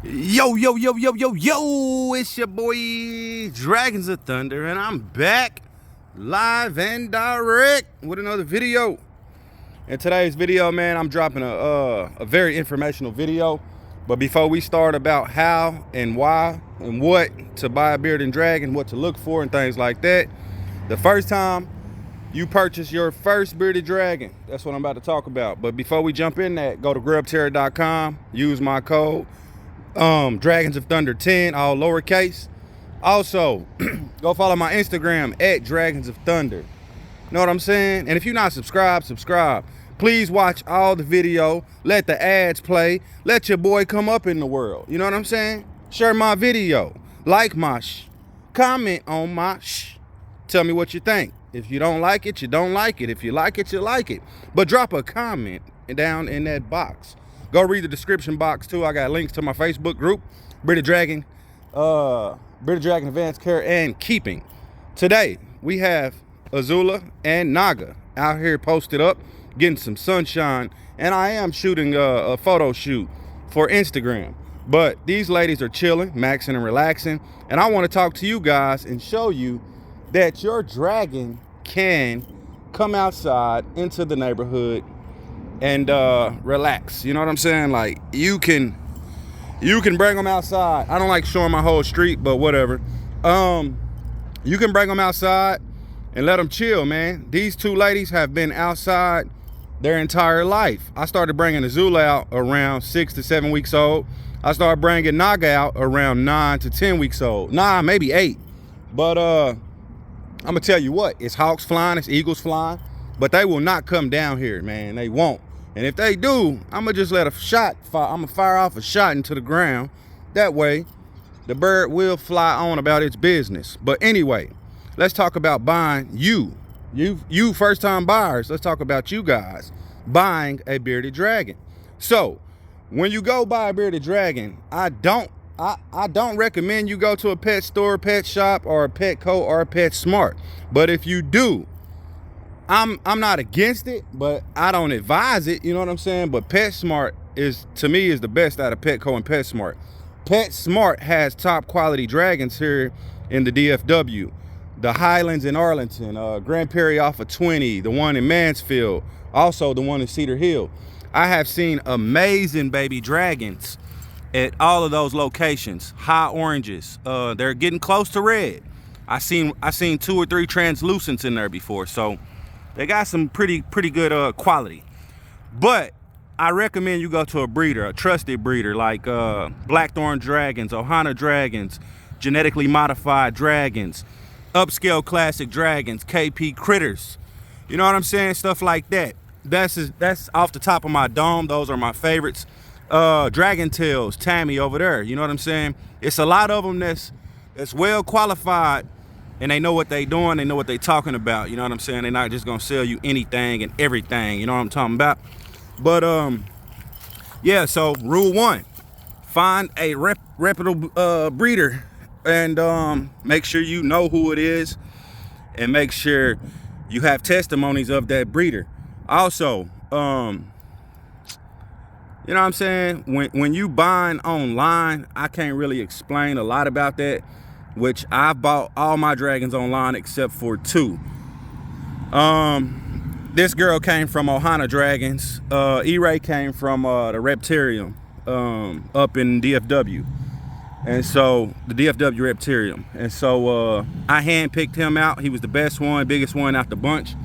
Yo, yo, yo, yo, yo, yo, it's your boy Dragons of Thunder, and I'm back live and direct with another video. In today's video, man, I'm dropping a very informational video. But before we start about how and why and what to buy a bearded dragon, what to look for and things like that, the first time you purchase your first bearded dragon, that's what I'm about to talk about. But before we jump in that, go to grubterror.com, use my code Dragons of Thunder 10, all lowercase. Also, go follow my Instagram at Dragons of Thunder. Know what I'm saying? And if you're not subscribed, subscribe. Please watch all the video. Let the ads play. Let your boy come up in the world. You know what I'm saying? Share my video. Like my comment on my Tell me what you think. If you don't like it, you don't like it. If you like it, you like it. But drop a comment down in that box. Go read the description box too. I got links to my Facebook group, Bearded Dragon Advanced Care and Keeping. Today we have Azula and Naga out here posted up, getting some sunshine, and I am shooting a photo shoot for Instagram. But these ladies are chilling, maxing, and relaxing, and I want to talk to you guys and show you that your dragon can come outside into the neighborhood and relax. You know what I'm saying? Like, you can bring them outside. I don't like showing my whole street, but whatever. You can bring them outside and let them chill, man. These two ladies have been outside their entire life. I started bringing Azula out around 6 to 7 weeks old. I started bringing Naga out around 9 to 10 weeks old. Nah, maybe 8. But I'm gonna tell you what, it's hawks flying, it's eagles flying, but they will not come down here, man. They won't. And if they do, I'm gonna just let a shot fire. I'm gonna fire off a shot into the ground. That way, the bird will fly on about its business. But anyway, let's talk about buying you first-time buyers. Let's talk about you guys buying a bearded dragon. So, when you go buy a bearded dragon, I don't recommend you go to a pet store, pet shop, or a Petco or a PetSmart. But if you do, I'm not against it, but I don't advise it, you know what I'm saying? But PetSmart is, to me, is the best out of Petco and PetSmart. PetSmart has top quality dragons here in the DFW. The Highlands in Arlington, Grand Prairie off of 20, the one in Mansfield, also the one in Cedar Hill. I have seen amazing baby dragons at all of those locations. High oranges, they're getting close to red. I seen 2 or 3 translucents in there before, so they got some pretty good quality. But I recommend you go to a breeder, a trusted breeder, like Blackthorn Dragons, Ohana Dragons, genetically modified dragons, upscale classic dragons, KP Critters. You know what I'm saying? Stuff like that. That's off the top of my dome. Those are my favorites. Dragon Tails, Tammy over there. You know what I'm saying? It's a lot of them that's well qualified, and they know what they doing. They know what they talking about. You know what I'm saying? They're not just gonna sell you anything and everything. You know what I'm talking about? But yeah. So rule 1: find a reputable breeder, and make sure you know who it is, and make sure you have testimonies of that breeder. Also, you know what I'm saying? When you buying online, I can't really explain a lot about that, which I bought all my dragons online except for 2. This girl came from Ohana Dragons. E-Ray came from the Reptarium up in DFW. And so, the DFW Reptarium. And so, I handpicked him out. He was the best one, biggest one out the bunch.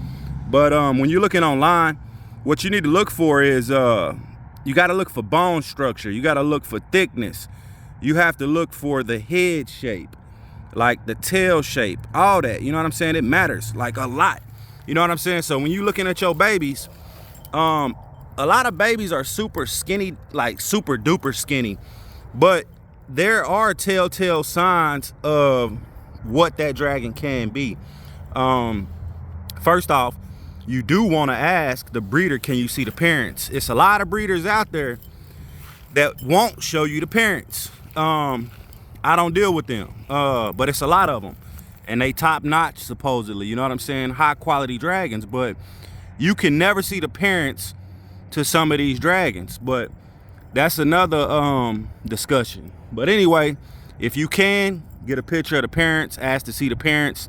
But when you're looking online, what you need to look for is, you got to look for bone structure. You got to look for thickness. You have to look for the head shape, like the tail shape, all that. You know what I'm saying? It matters, like, a lot. You know what I'm saying? So when you're looking at your babies, a lot of babies are super skinny, like super duper skinny. But there are telltale signs of what that dragon can be. First off, you do want to ask the breeder, can you see the parents? It's a lot of breeders out there that won't show you the parents. I don't deal with them, but it's a lot of them. And they top notch, supposedly, you know what I'm saying? High quality dragons, but you can never see the parents to some of these dragons. But that's another discussion. But anyway, if you can get a picture of the parents, ask to see the parents.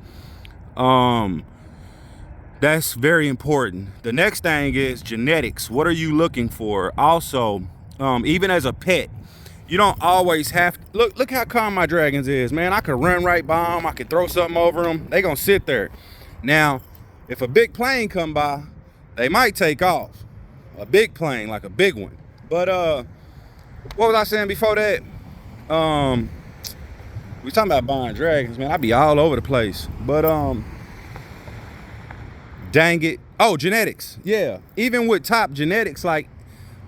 That's very important. The next thing is genetics. What are you looking for? Also, even as a pet, you don't always have to, look how calm my dragons is, man. I could run right by them. I could throw something over them. They gonna sit there. Now, if a big plane come by, they might take off. A big plane, like a big one. But what was I saying before that? We talking about buying dragons, man. I be all over the place. But dang it. Oh, genetics. Yeah. Even with top genetics, like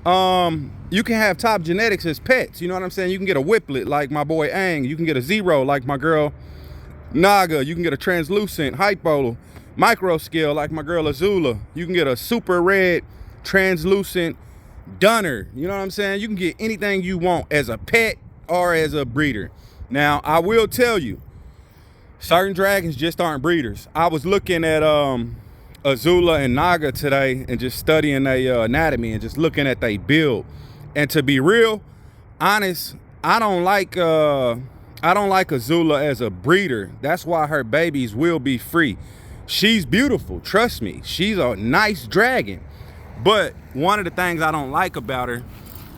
you can have top genetics as pets. You know what I'm saying? You can get a whiplet like my boy Ang. You can get a zero like my girl Naga. You can get a translucent hypo micro scale like my girl Azula. You can get a super red translucent Dunner. You know what I'm saying? You can get anything you want as a pet or as a breeder. Now, I will tell you, certain dragons just aren't breeders. I was looking at Azula and Naga today and just studying their anatomy and just looking at their build. And to be real honest, I don't like Azula as a breeder. That's why her babies will be free. She's beautiful, trust me. She's a nice dragon. But one of the things I don't like about her,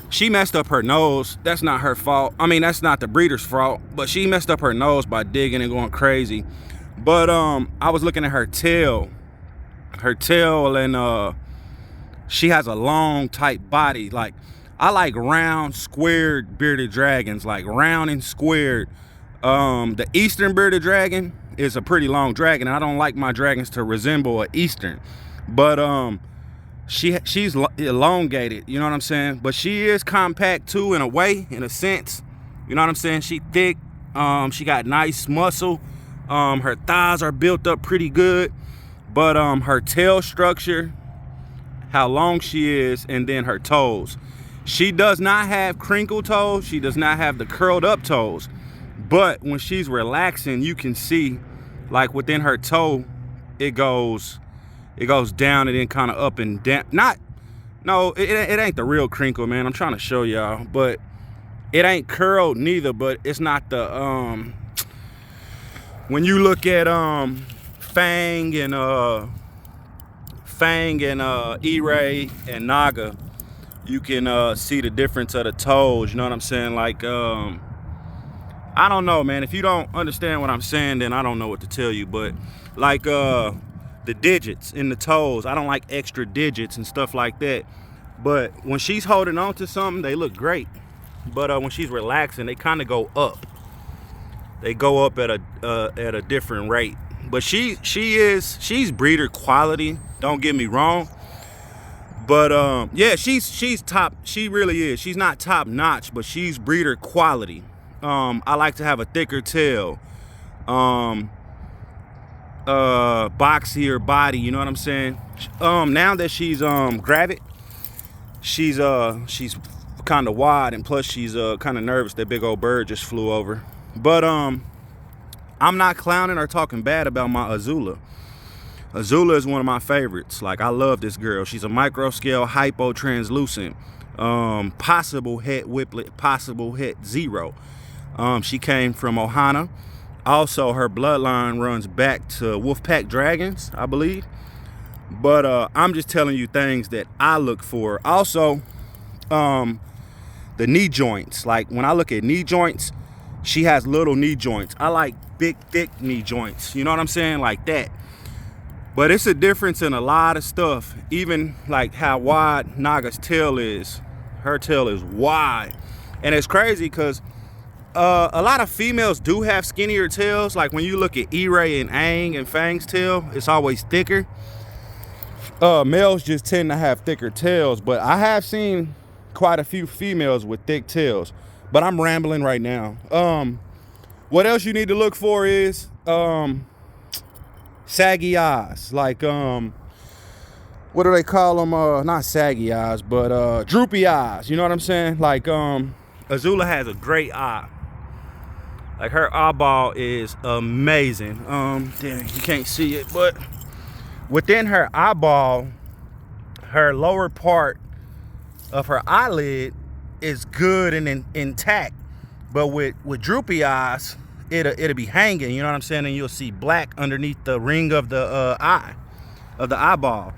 she messed up her nose. That's not her fault. I mean, that's not the breeder's fault, but she messed up her nose by digging and going crazy. But I was looking at her tail. And she has a long, tight body. Like, I like round, squared bearded dragons, like round and squared. The Eastern bearded dragon is a pretty long dragon. I don't like my dragons to resemble an Eastern. But she's elongated, you know what I'm saying? But she is compact too, in a way, in a sense. You know what I'm saying? She thick. She got nice muscle. Her thighs are built up pretty good. But her tail structure, how long she is, and then her toes. She does not have crinkled toes. She does not have the curled up toes. But when she's relaxing, you can see, like within her toe, it goes down and then kind of up and down. It ain't the real crinkle, man. I'm trying to show y'all, but it ain't curled neither. But it's not the when you look at Fang and E-Ray and Naga, you can see the difference of the toes. You know what I'm saying? Like I don't know, man. If you don't understand what I'm saying, then I don't know what to tell you. But like the digits in the toes, I don't like extra digits and stuff like that. But when she's holding on to something, they look great. But when she's relaxing, they kind of go up. They go up at a different rate. But she's breeder quality. Don't get me wrong. But yeah, she's top. She really is. She's not top notch, but she's breeder quality. I like to have a thicker tail. Boxier body, you know what I'm saying? Now that she's gravid, she's kind of wide, and plus she's kind of nervous. That big old bird just flew over. But I'm not clowning or talking bad about my Azula. Azula is one of my favorites. Like, I love this girl. She's a micro scale hypo translucent, possible het whiplet, possible het zero. She came from Ohana. Also, her bloodline runs back to Wolfpack Dragons, I believe. But I'm just telling you things that I look for. Also, the knee joints. Like, when I look at knee joints, she has little knee joints. I like big, thick knee joints. You know what I'm saying? Like that. But it's a difference in a lot of stuff. Even like how wide Naga's tail is. Her tail is wide. And it's crazy because a lot of females do have skinnier tails. Like when you look at E-Ray and Aang and Fang's tail, it's always thicker. Males just tend to have thicker tails. But I have seen quite a few females with thick tails. But I'm rambling right now. What else you need to look for is saggy eyes. Like, what do they call them? Not saggy eyes, but droopy eyes. You know what I'm saying? Like, Azula has a great eye. Like, her eyeball is amazing. Damn, you can't see it, but within her eyeball, her lower part of her eyelid is good and intact. But with droopy eyes, it'll be hanging, you know what I'm saying? And you'll see black underneath the ring of the eye, of the eyeball.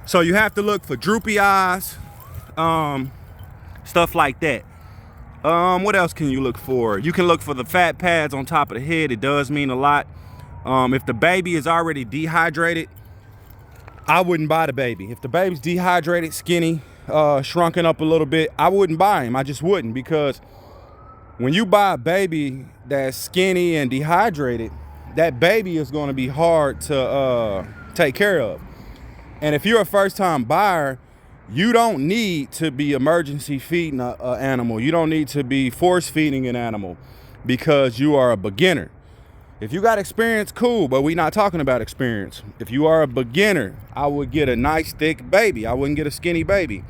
So you have to look for droopy eyes, stuff like that. What else can you look for? You can look for the fat pads on top of the head. It does mean a lot. If the baby is already dehydrated, I wouldn't buy the baby. If the baby's dehydrated, skinny, shrunken up a little bit, I wouldn't buy him. I just wouldn't, because when you buy a baby that's skinny and dehydrated, that baby is going to be hard to take care of. And if you're a first-time buyer, you don't need to be emergency feeding an animal. You don't need to be force feeding an animal because you are a beginner. If you got experience, cool, but we're not talking about experience. If you are a beginner, I would get a nice thick baby. I wouldn't get a skinny baby.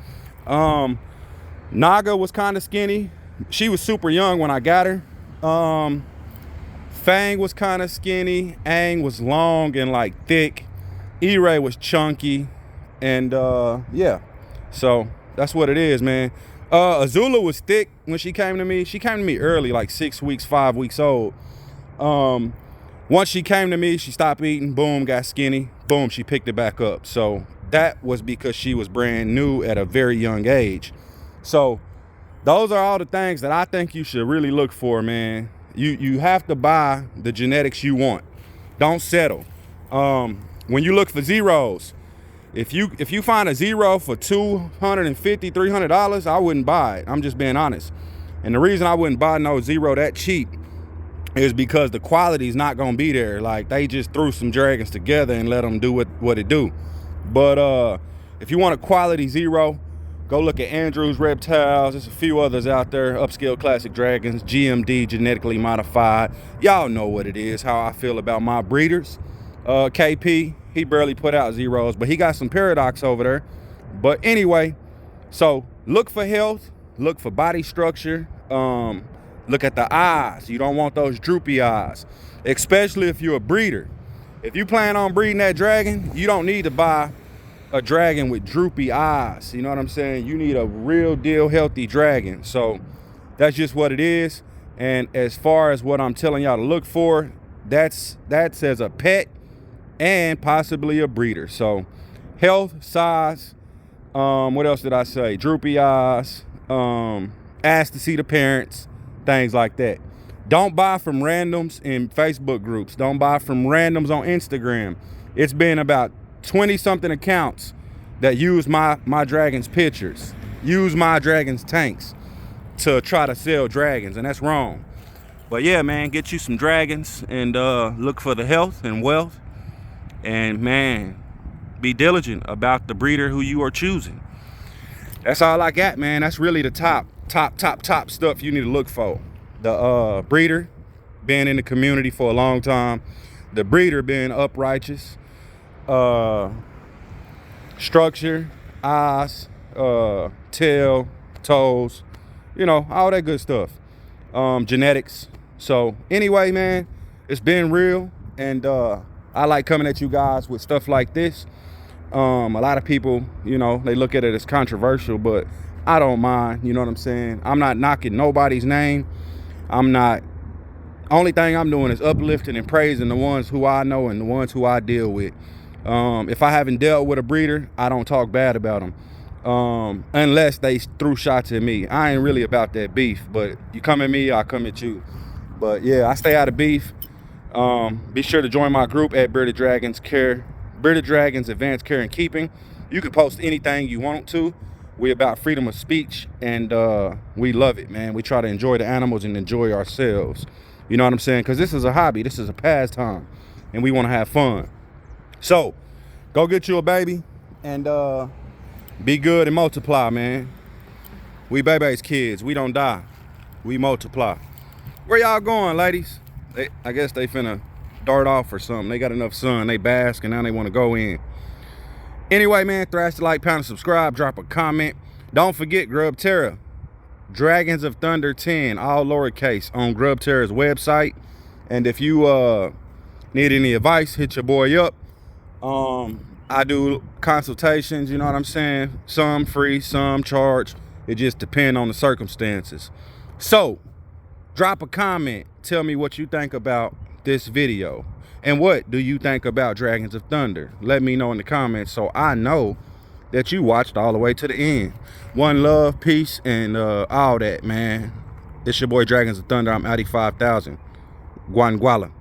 Naga was kind of skinny. She was super young when I got her. Fang was kind of skinny. Aang was long and like thick. E-Ray was chunky. And yeah, so that's what it is, man. Azula was thick when she came to me. She came to me early, like 6 weeks, 5 weeks old. Once she came to me, she stopped eating, boom, got skinny, boom, she picked it back up. So that was because she was brand new at a very young age. So those are all the things that I think you should really look for, man. You have to buy the genetics you want. Don't settle. When you look for zeros, if you find a zero for $250, $300, I wouldn't buy it. I'm just being honest. And the reason I wouldn't buy no zero that cheap is because the quality is not gonna be there. Like, they just threw some dragons together and let them do what it do. But if you want a quality zero, go look at Andrew's Reptiles. There's a few others out there. Upscale Classic Dragons, GMD, genetically modified. Y'all know what it is, how I feel about my breeders. KP, he barely put out zeros, but he got some paradox over there. But anyway, so look for health, look for body structure, look at the eyes. You don't want those droopy eyes, especially if you're a breeder. If you plan on breeding that dragon, you don't need to buy a dragon with droopy eyes. You know what I'm saying? You need a real deal healthy dragon. So that's just what it is. And as far as what I'm telling y'all to look for, that's as a pet and possibly a breeder. So health, size, what else did I say? Droopy eyes, ask to see the parents, things like that. Don't buy from randoms in Facebook groups. Don't buy from randoms on Instagram. It's been about 20 something accounts that use my dragon's pictures, use my dragon's tanks to try to sell dragons, and that's wrong. But yeah, man, get you some dragons and look for the health and wealth, and man, be diligent about the breeder who you are choosing. That's all I got, man. That's really the top stuff you need to look for. The breeder being in the community for a long time, the breeder being uprighteous, structure, eyes, tail, toes, you know, all that good stuff. Genetics. So anyway, man, it's been real, and I like coming at you guys with stuff like this. A lot of people, you know, they look at it as controversial, but I don't mind, you know what I'm saying? I'm not knocking nobody's name. Only thing I'm doing is uplifting and praising the ones who I know and the ones who I deal with. If I haven't dealt with a breeder, I don't talk bad about them. Unless they threw shots at me. I ain't really about that beef, but you come at me, I come at you. But yeah, I stay out of beef. Be sure to join my group at Bearded Dragons Advanced Care and Keeping. You can post anything you want to. We about freedom of speech, and we love it, man. We try to enjoy the animals and enjoy ourselves. You know what I'm saying? Because this is a hobby. This is a pastime, and we want to have fun. So go get you a baby and be good and multiply, man. We baby's kids. We don't die. We multiply. Where y'all going, ladies? I guess they finna dart off or something. They got enough sun. They bask, and now they want to go in. Anyway, man, thrash the like, pound, and subscribe. Drop a comment. Don't forget Grub Terra. Dragons of Thunder 10, all lowercase, on Grub Terra's website. And if you need any advice, hit your boy up. I do consultations, you know what I'm saying? Some free, some charged. It just depends on the circumstances. So drop a comment. Tell me what you think about this video. And what do you think about Dragons of Thunder? Let me know in the comments so I know that you watched all the way to the end. One love, peace, and all that, man. It's your boy Dragons of Thunder. I'm Addy 5000. Guanguala.